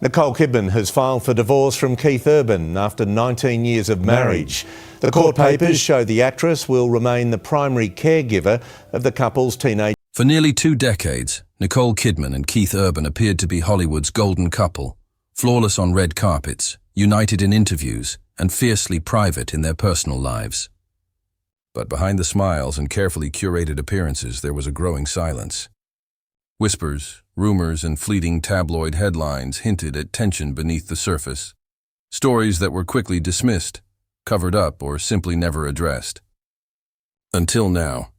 Nicole Kidman has filed for divorce from Keith Urban after 19 years of marriage. The court papers show the actress will remain the primary caregiver of the couple's teenage. For nearly 2 decades, Nicole Kidman and Keith Urban appeared to be Hollywood's golden couple, flawless on red carpets, united in interviews, and fiercely private in their personal lives. But behind the smiles and carefully curated appearances, there was a growing silence. Whispers, rumors, and fleeting tabloid headlines hinted at tension beneath the surface. Stories that were quickly dismissed, covered up, or simply never addressed. Until now.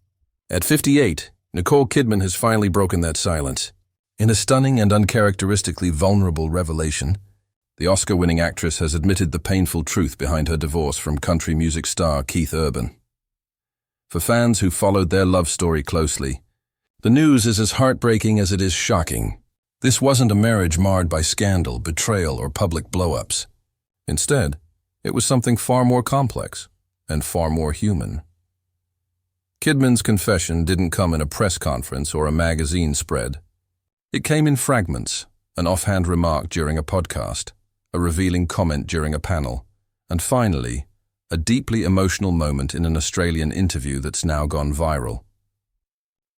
At 58, Nicole Kidman has finally broken that silence. In a stunning and uncharacteristically vulnerable revelation, the Oscar-winning actress has admitted the painful truth behind her divorce from country music star Keith Urban. For fans who followed their love story closely, the news is as heartbreaking as it is shocking. This wasn't a marriage marred by scandal, betrayal, or public blow-ups. Instead, it was something far more complex and far more human. Kidman's confession didn't come in a press conference or a magazine spread. It came in fragments, an offhand remark during a podcast, a revealing comment during a panel, and finally, a deeply emotional moment in an Australian interview that's now gone viral.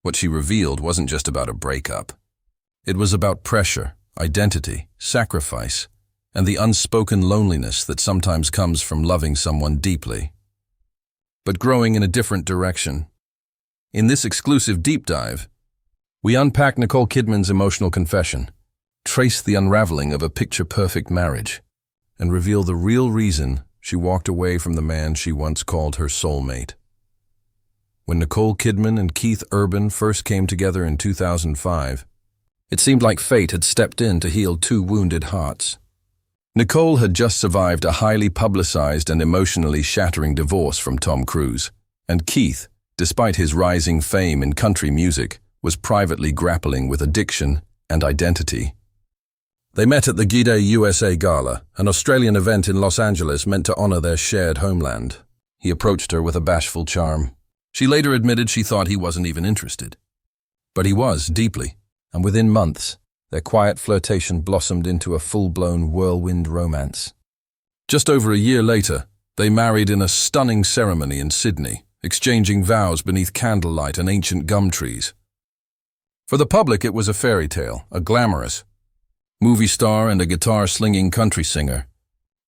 What she revealed wasn't just about a breakup. It was about pressure, identity, sacrifice, and the unspoken loneliness that sometimes comes from loving someone deeply, but growing in a different direction. In this exclusive deep dive, we unpack Nicole Kidman's emotional confession, trace the unraveling of a picture-perfect marriage, and reveal the real reason she walked away from the man she once called her soulmate. When Nicole Kidman and Keith Urban first came together in 2005, it seemed like fate had stepped in to heal 2 wounded hearts. Nicole had just survived a highly publicized and emotionally shattering divorce from Tom Cruise, and Keith, despite his rising fame in country music, was privately grappling with addiction and identity. They met at the G'day USA Gala, an Australian event in Los Angeles meant to honor their shared homeland. He approached her with a bashful charm. She later admitted she thought he wasn't even interested. But he was, deeply, and within months, their quiet flirtation blossomed into a full-blown whirlwind romance. Just over a year later, they married in a stunning ceremony in Sydney, exchanging vows beneath candlelight and ancient gum trees. For the public, it was a fairy tale, a glamorous movie star and a guitar-slinging country singer,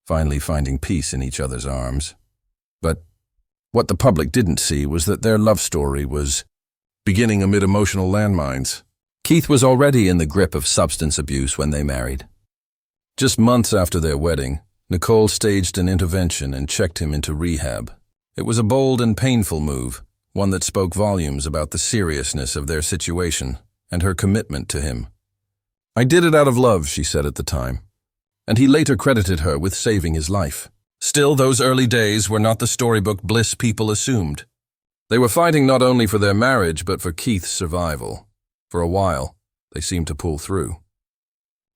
finally finding peace in each other's arms. But what the public didn't see was that their love story was beginning amid emotional landmines. Keith was already in the grip of substance abuse when they married. Just months after their wedding, Nicole staged an intervention and checked him into rehab. It was a bold and painful move, one that spoke volumes about the seriousness of their situation and her commitment to him. "I did it out of love," she said at the time, and he later credited her with saving his life. Still, those early days were not the storybook bliss people assumed. They were fighting not only for their marriage, but for Keith's survival. For a while, they seemed to pull through.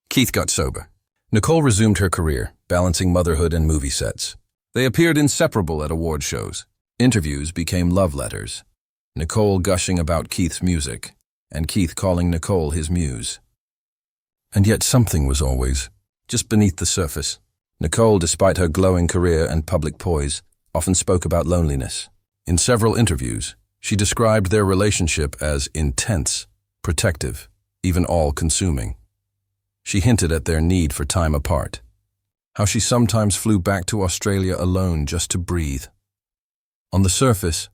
Keith got sober. Nicole resumed her career, balancing motherhood and movie sets. They appeared inseparable at award shows. Interviews became love letters, Nicole gushing about Keith's music, and Keith calling Nicole his muse. And yet something was always just beneath the surface. Nicole, despite her glowing career and public poise, often spoke about loneliness. In several interviews, she described their relationship as intense, protective, even all-consuming. She hinted at their need for time apart, how she sometimes flew back to Australia alone just to breathe. On the surface,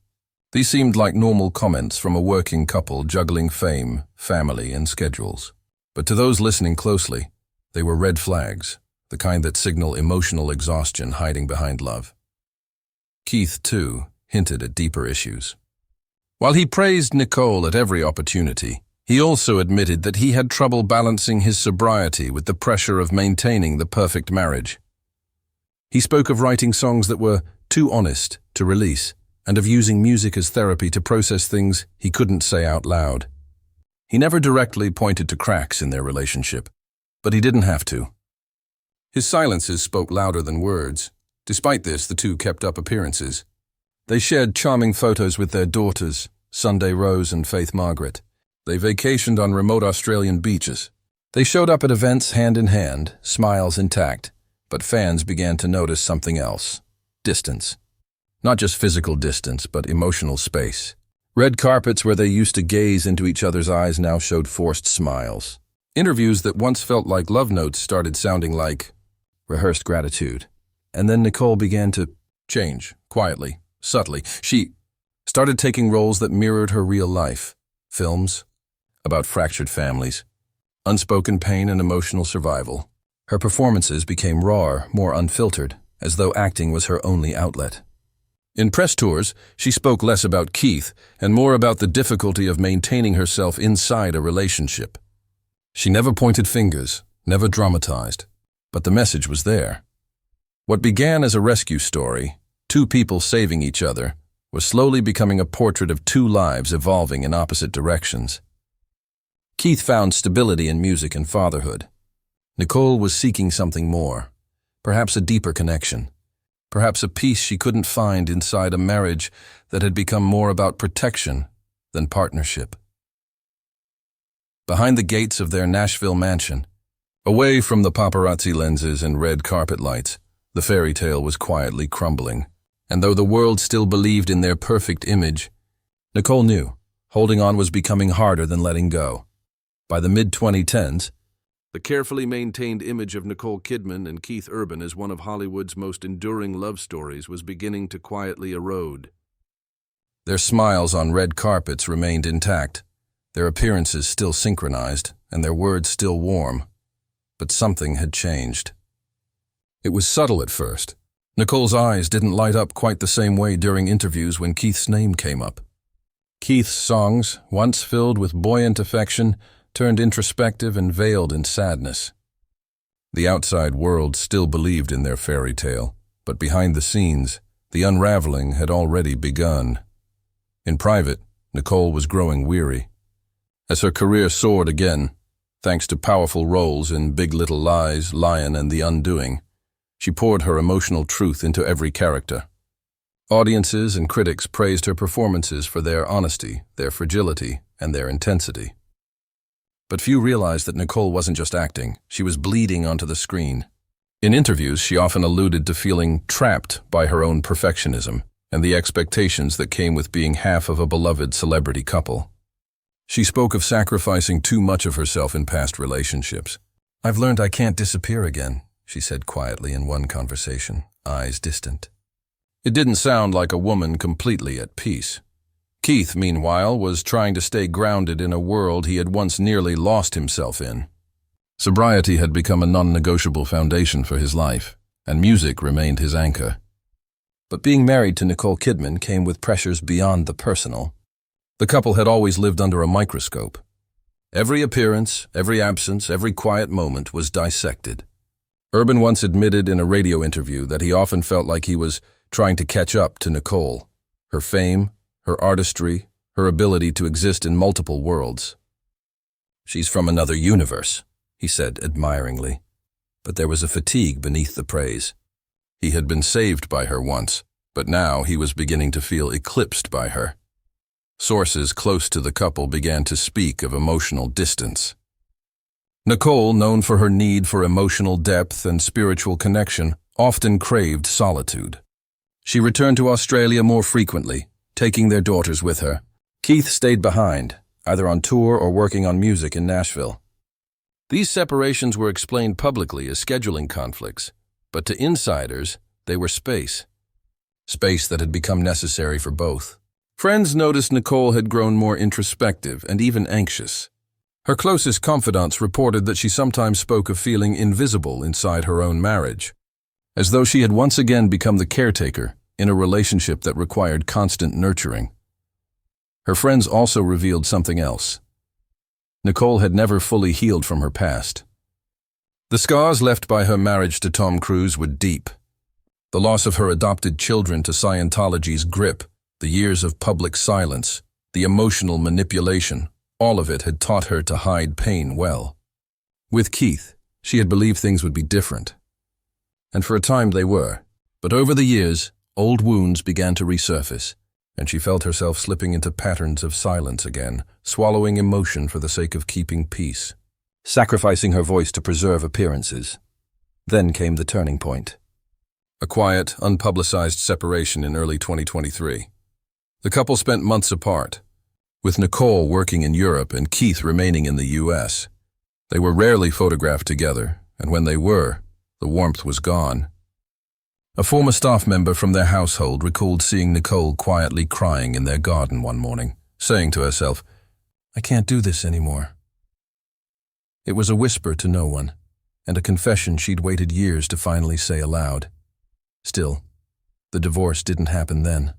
these seemed like normal comments from a working couple juggling fame, family, and schedules. But to those listening closely, they were red flags, the kind that signal emotional exhaustion hiding behind love. Keith, too, hinted at deeper issues. While he praised Nicole at every opportunity, he also admitted that he had trouble balancing his sobriety with the pressure of maintaining the perfect marriage. He spoke of writing songs that were too honest to release, and of using music as therapy to process things he couldn't say out loud. He never directly pointed to cracks in their relationship, but he didn't have to. His silences spoke louder than words. Despite this, the two kept up appearances. They shared charming photos with their daughters, Sunday Rose and Faith Margaret. They vacationed on remote Australian beaches, They showed up at events hand in hand, smiles intact, but fans began to notice something else. Distance. Not just physical distance, but emotional space. Red carpets where they used to gaze into each other's eyes now showed forced smiles. Interviews that once felt like love notes started sounding like rehearsed gratitude. And then Nicole began to change, quietly, subtly. She started taking roles that mirrored her real life. Films about fractured families, unspoken pain and emotional survival. Her performances became rawer, more unfiltered, as though acting was her only outlet. In press tours, she spoke less about Keith and more about the difficulty of maintaining herself inside a relationship. She never pointed fingers, never dramatized, but the message was there. What began as a rescue story, two people saving each other, was slowly becoming a portrait of two lives evolving in opposite directions. Keith found stability in music and fatherhood. Nicole was seeking something more, perhaps a deeper connection, perhaps a peace she couldn't find inside a marriage that had become more about protection than partnership. Behind the gates of their Nashville mansion, away from the paparazzi lenses and red carpet lights, the fairy tale was quietly crumbling. And though the world still believed in their perfect image, Nicole knew holding on was becoming harder than letting go. By the mid-2010s, the carefully maintained image of Nicole Kidman and Keith Urban as one of Hollywood's most enduring love stories was beginning to quietly erode. Their smiles on red carpets remained intact, their appearances still synchronized, and their words still warm. But something had changed. It was subtle at first. Nicole's eyes didn't light up quite the same way during interviews when Keith's name came up. Keith's songs, once filled with buoyant affection, turned introspective and veiled in sadness. The outside world still believed in their fairy tale, but behind the scenes, the unraveling had already begun. In private, Nicole was growing weary. As her career soared again, thanks to powerful roles in Big Little Lies, Lion, and The Undoing, she poured her emotional truth into every character. Audiences and critics praised her performances for their honesty, their fragility, and their intensity. But few realized that Nicole wasn't just acting, she was bleeding onto the screen. In interviews, she often alluded to feeling trapped by her own perfectionism and the expectations that came with being half of a beloved celebrity couple. She spoke of sacrificing too much of herself in past relationships. "I've learned I can't disappear again," she said quietly in one conversation, eyes distant. It didn't sound like a woman completely at peace. Keith, meanwhile, was trying to stay grounded in a world he had once nearly lost himself in. Sobriety had become a non-negotiable foundation for his life, and music remained his anchor. But being married to Nicole Kidman came with pressures beyond the personal. The couple had always lived under a microscope. Every appearance, every absence, every quiet moment was dissected. Urban once admitted in a radio interview that he often felt like he was trying to catch up to Nicole, her fame, her artistry, her ability to exist in multiple worlds. "She's from another universe," he said admiringly. But there was a fatigue beneath the praise. He had been saved by her once, but now he was beginning to feel eclipsed by her. Sources close to the couple began to speak of emotional distance. Nicole, known for her need for emotional depth and spiritual connection, often craved solitude. She returned to Australia more frequently, taking their daughters with her. Keith stayed behind, either on tour or working on music in Nashville. These separations were explained publicly as scheduling conflicts, but to insiders, they were space that had become necessary for both. Friends noticed Nicole had grown more introspective and even anxious. Her closest confidants reported that she sometimes spoke of feeling invisible inside her own marriage, as though she had once again become the caretaker in a relationship that required constant nurturing. Her friends also revealed something else. Nicole had never fully healed from her past. The scars left by her marriage to Tom Cruise were deep. The loss of her adopted children to Scientology's grip, the years of public silence, the emotional manipulation, all of it had taught her to hide pain well. With Keith, she had believed things would be different. And for a time they were. But over the years, old wounds began to resurface, and she felt herself slipping into patterns of silence again, swallowing emotion for the sake of keeping peace. sacrificing her voice to preserve appearances. Then came the turning point. A quiet, unpublicized separation in early 2023. The couple spent months apart, with Nicole working in Europe and Keith remaining in the US. They were rarely photographed together, and when they were, the warmth was gone. A former staff member from their household recalled seeing Nicole quietly crying in their garden one morning, saying to herself, "I can't do this anymore." It was a whisper to no one, and a confession she'd waited years to finally say aloud. Still, the divorce didn't happen then.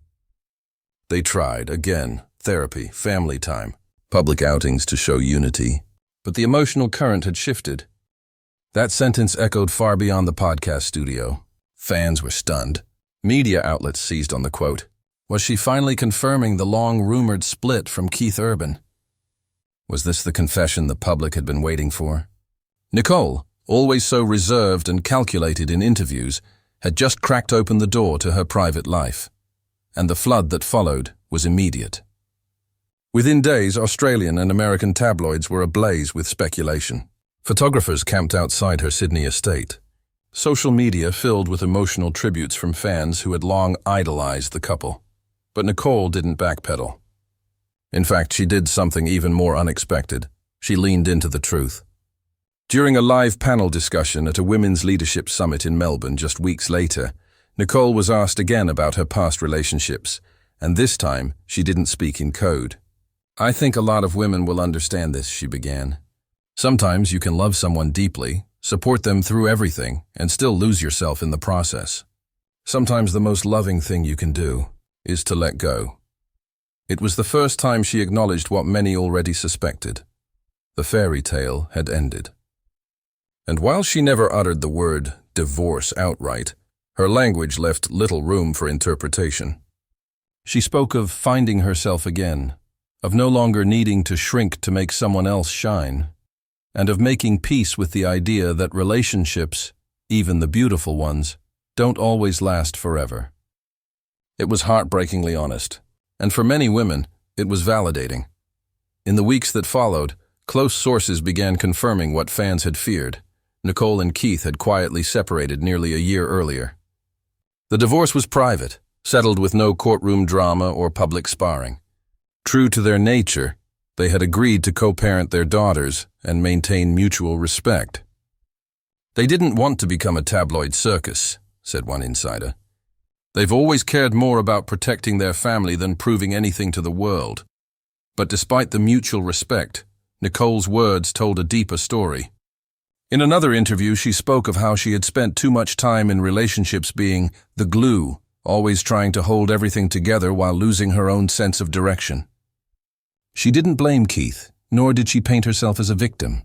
They tried, again, therapy, family time, public outings to show unity, but the emotional current had shifted. That sentence echoed far beyond the podcast studio. Fans were stunned. Media outlets seized on the quote. Was she finally confirming the long-rumored split from Keith Urban? Was this the confession the public had been waiting for? Nicole, always so reserved and calculated in interviews, had just cracked open the door to her private life. And the flood that followed was immediate. Within days, Australian and American tabloids were ablaze with speculation. Photographers camped outside her Sydney estate. Social media filled with emotional tributes from fans who had long idolized the couple. But Nicole didn't backpedal. In fact, she did something even more unexpected. She leaned into the truth. During a live panel discussion at a women's leadership summit in Melbourne just weeks later, Nicole was asked again about her past relationships, and this time she didn't speak in code. "I think a lot of women will understand this," she began. "Sometimes you can love someone deeply, support them through everything, and still lose yourself in the process. Sometimes the most loving thing you can do is to let go." It was the first time she acknowledged what many already suspected. The fairy tale had ended. And while she never uttered the word divorce outright, her language left little room for interpretation. She spoke of finding herself again, of no longer needing to shrink to make someone else shine, and of making peace with the idea that relationships, even the beautiful ones, don't always last forever. It was heartbreakingly honest, and for many women, it was validating. In the weeks that followed, close sources began confirming what fans had feared. Nicole and Keith had quietly separated nearly a year earlier. The divorce was private, settled with no courtroom drama or public sparring. True to their nature, they had agreed to co-parent their daughters and maintain mutual respect. "They didn't want to become a tabloid circus," said one insider. "They've always cared more about protecting their family than proving anything to the world." But despite the mutual respect, Nicole's words told a deeper story. In another interview, she spoke of how she had spent too much time in relationships being the glue, always trying to hold everything together while losing her own sense of direction. She didn't blame Keith, nor did she paint herself as a victim.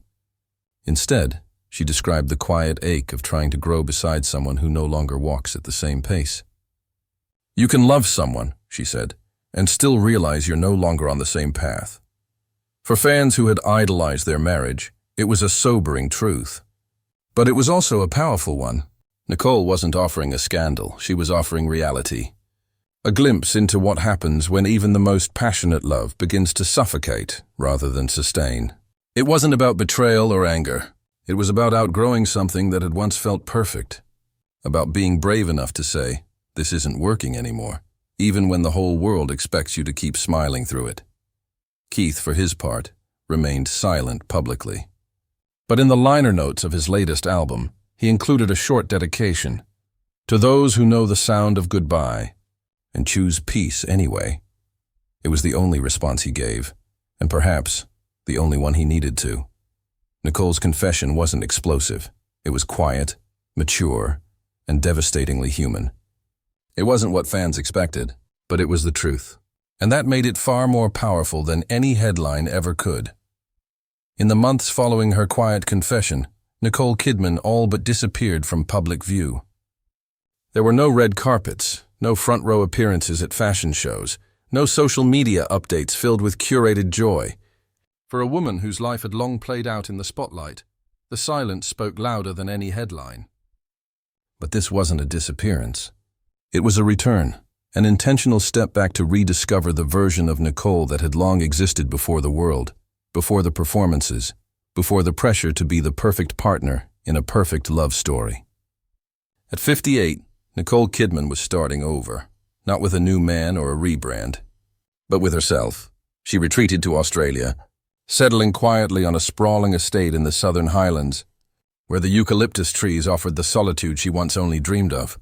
Instead, she described the quiet ache of trying to grow beside someone who no longer walks at the same pace. "You can love someone," she said, "and still realize you're no longer on the same path." For fans who had idolized their marriage, it was a sobering truth. But it was also a powerful one. Nicole wasn't offering a scandal, she was offering reality. A glimpse into what happens when even the most passionate love begins to suffocate rather than sustain. It wasn't about betrayal or anger. It was about outgrowing something that had once felt perfect. About being brave enough to say, "This isn't working anymore," even when the whole world expects you to keep smiling through it. Keith, for his part, remained silent publicly. But in the liner notes of his latest album, he included a short dedication. "To those who know the sound of goodbye and choose peace anyway." It was the only response he gave, and perhaps the only one he needed to. Nicole's confession wasn't explosive. It was quiet, mature, and devastatingly human. It wasn't what fans expected, but it was the truth. And that made it far more powerful than any headline ever could. In the months following her quiet confession, Nicole Kidman all but disappeared from public view. There were no red carpets, no front-row appearances at fashion shows, no social media updates filled with curated joy. For a woman whose life had long played out in the spotlight, the silence spoke louder than any headline. But this wasn't a disappearance. It was a return, an intentional step back to rediscover the version of Nicole that had long existed before the world, before the performances, before the pressure to be the perfect partner in a perfect love story. At 58, Nicole Kidman was starting over, not with a new man or a rebrand, but with herself. She retreated to Australia, settling quietly on a sprawling estate in the Southern Highlands, where the eucalyptus trees offered the solitude she once only dreamed of.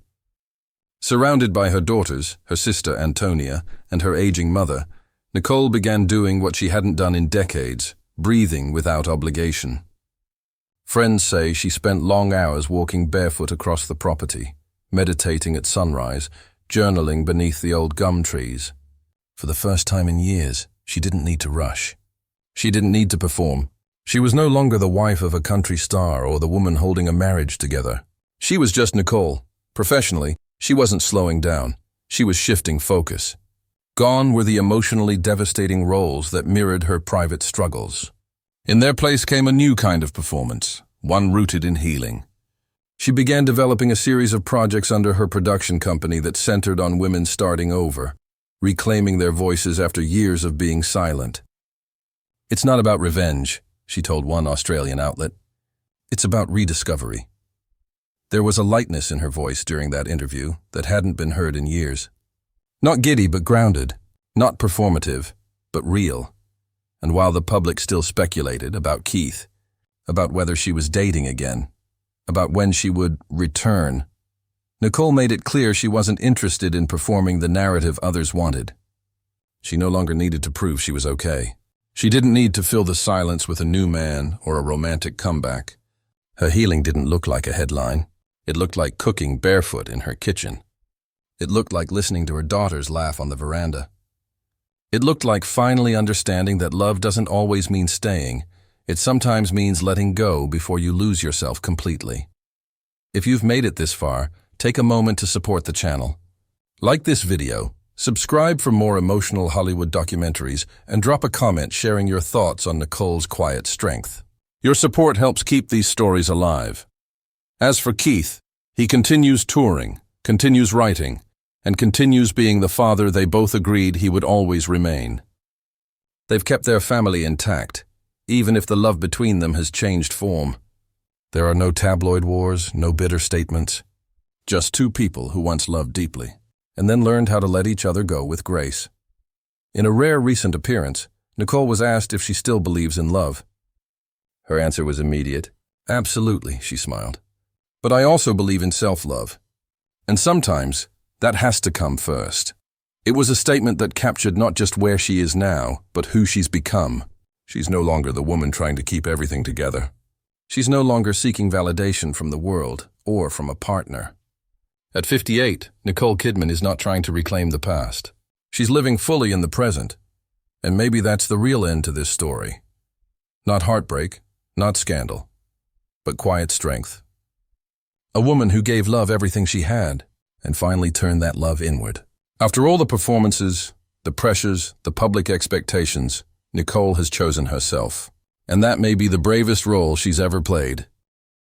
Surrounded by her daughters, her sister Antonia, and her aging mother, Nicole began doing what she hadn't done in decades, breathing without obligation. Friends say she spent long hours walking barefoot across the property, meditating at sunrise, journaling beneath the old gum trees. For the first time in years, she didn't need to rush. She didn't need to perform. She was no longer the wife of a country star or the woman holding a marriage together. She was just Nicole. Professionally, she wasn't slowing down. She was shifting focus. Gone were the emotionally devastating roles that mirrored her private struggles. In their place came a new kind of performance, one rooted in healing. She began developing a series of projects under her production company that centered on women starting over, reclaiming their voices after years of being silent. "It's not about revenge," she told one Australian outlet. "It's about rediscovery." There was a lightness in her voice during that interview that hadn't been heard in years. Not giddy but grounded, not performative, but real. And while the public still speculated about Keith, about whether she was dating again, about when she would return, Nicole made it clear she wasn't interested in performing the narrative others wanted. She no longer needed to prove she was okay. She didn't need to fill the silence with a new man or a romantic comeback. Her healing didn't look like a headline. It looked like cooking barefoot in her kitchen. It looked like listening to her daughters laugh on the veranda. It looked like finally understanding that love doesn't always mean staying. It sometimes means letting go before you lose yourself completely. If you've made it this far, take a moment to support the channel. Like this video, subscribe for more emotional Hollywood documentaries, and drop a comment sharing your thoughts on Nicole's quiet strength. Your support helps keep these stories alive. As for Keith, he continues touring, continues writing, and continues being the father they both agreed he would always remain. They've kept their family intact, even if the love between them has changed form. There are no tabloid wars, no bitter statements. Just two people who once loved deeply, and then learned how to let each other go with grace. In a rare recent appearance, Nicole was asked if she still believes in love. Her answer was immediate. "Absolutely," she smiled. "But I also believe in self-love. And sometimes, that has to come first." It was a statement that captured not just where she is now, but who she's become. She's no longer the woman trying to keep everything together. She's no longer seeking validation from the world or from a partner. At 58, Nicole Kidman is not trying to reclaim the past. She's living fully in the present. And maybe that's the real end to this story. Not heartbreak, not scandal, but quiet strength. A woman who gave love everything she had and finally turned that love inward. After all the performances, the pressures, the public expectations, Nicole has chosen herself. And that may be the bravest role she's ever played.